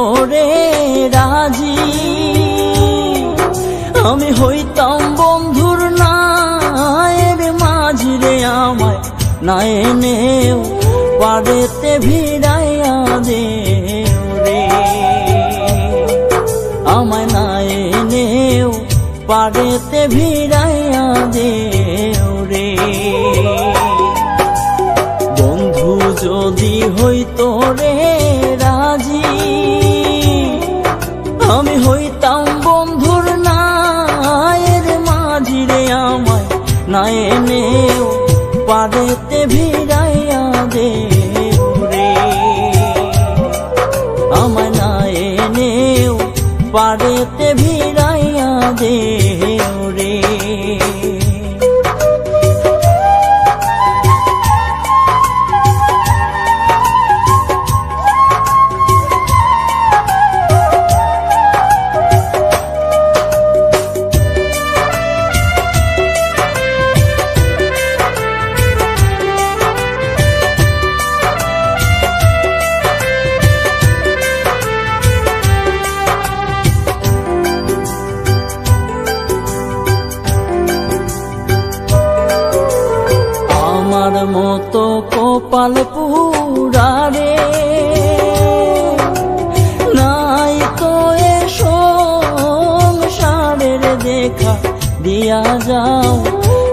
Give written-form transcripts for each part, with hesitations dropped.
তোরে রাজি, আমি হইতাম বন্ধুর নায়ের মাঝি রে। আমায় না এনেও পারেতে ভিড়াইয়া দে রে, আমায় না এনেও পারেতে ভিড়াইয়া দে রে। বন্ধু যদি হইতো রে রাজি, আমি হইতাম বন্ধুর নায়ের মাঝি রে। আমায় না এনেও পারেতে ভিড়াইয়া দে রে, আমায় না এনেও পারেতে ভিড়াইয়া দে রে। আমার মতো কপাল পুরা রে, নাই তো এ সংসারের দেখা দিয়া যাও,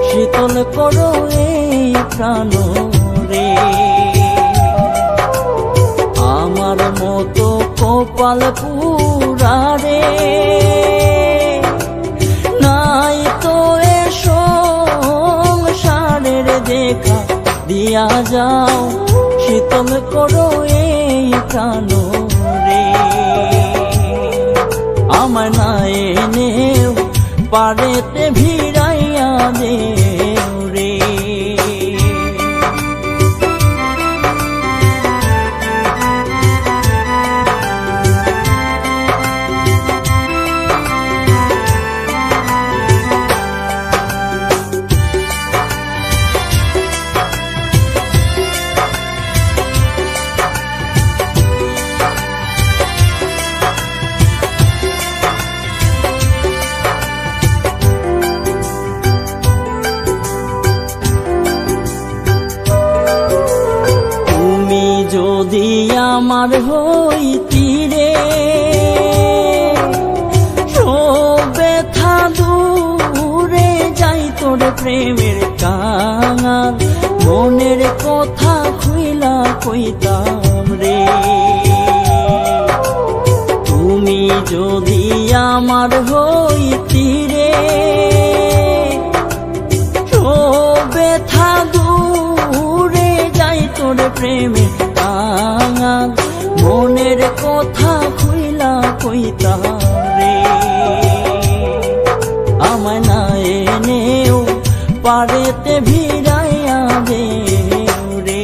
শীতল করো এই প্রাণ রে। আমার মতো কপাল পুরা রে, নাই তো এ সংসারের দেখা দিয়া যাও, শীতল করো এই প্রাণ রে। আমায় না এনেও পারেতে ভিড়াইয়া দে রে। যদি আমার হইতি রে সব ব্যথা দূরে যাই, তোর প্রেমের কাঙাল মনের কথা খুইলা কইতাম রে। তুমি যদি আমার হইতি রে সব ব্যথা দূরে যাই, তোর প্রেমের কাঙাল মনের কথা খুইলা কইতাম রে। আমায় না এনেও পারেতে ভিড়াইয়া দে রে।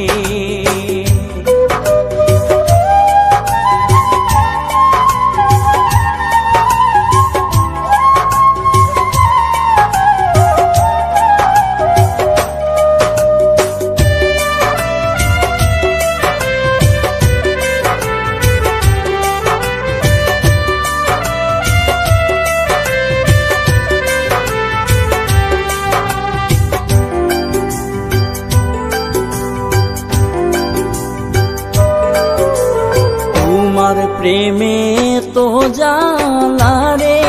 তোমার প্রেমে তো জ্বালা রে,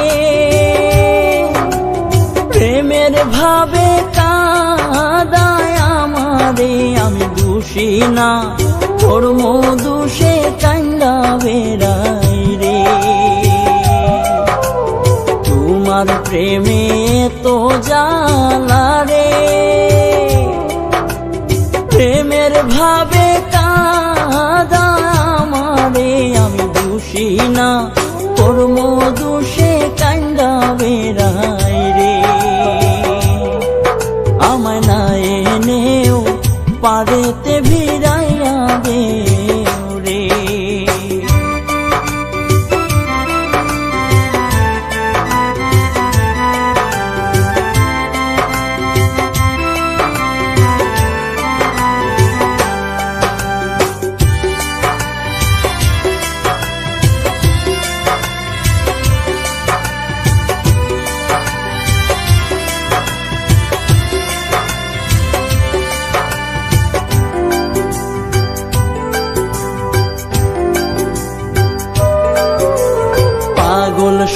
প্রেমের ভাবে কাঁদায় আমারে। আমি দোষী না, তোর মধুষে কান্দা বেড়াই রে। তোমার প্রেমে তো জ্বালা রে, প্রেমের ভাবে কাঁদায় আমারে। আমি দোষী না, তোর মধুষে কান্দা বেড়াই রে। আমায় না এনেও পারেতে ভিড়াইয়া দে রে।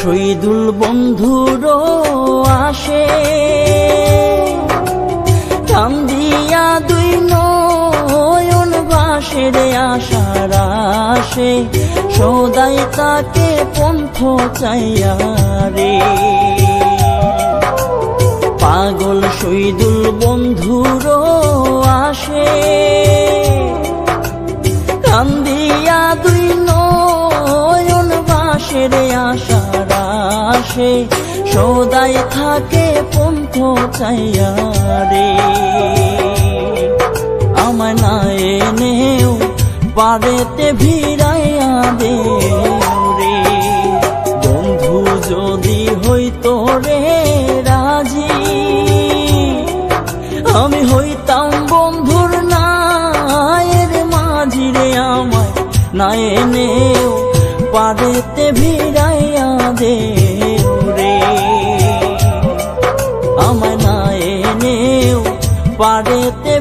শহীদুল বন্ধুরও আসে কান্দিয়া দুই নয়ন ভাসে রে আশার আসে সদাই তাকে পন্থ চাইয়া রে পাগল শহীদুল বন্ধুরও আসে কান্দিয়া দুই নয়ন ভাসে রে আশার আসে সদাই থাকে পন্থ চাইয়া রে আমায় না এনেও বাড়িতে ভিড়াইয়া দে রে বন্ধু যদি হইতো রে রাজি আমি হইতাম বন্ধুর নায়ের মাঝি রে আমায় না এনেও বাড়িতে ভিড়াইয়া দে রে আমায় না এনেও বাড়িতে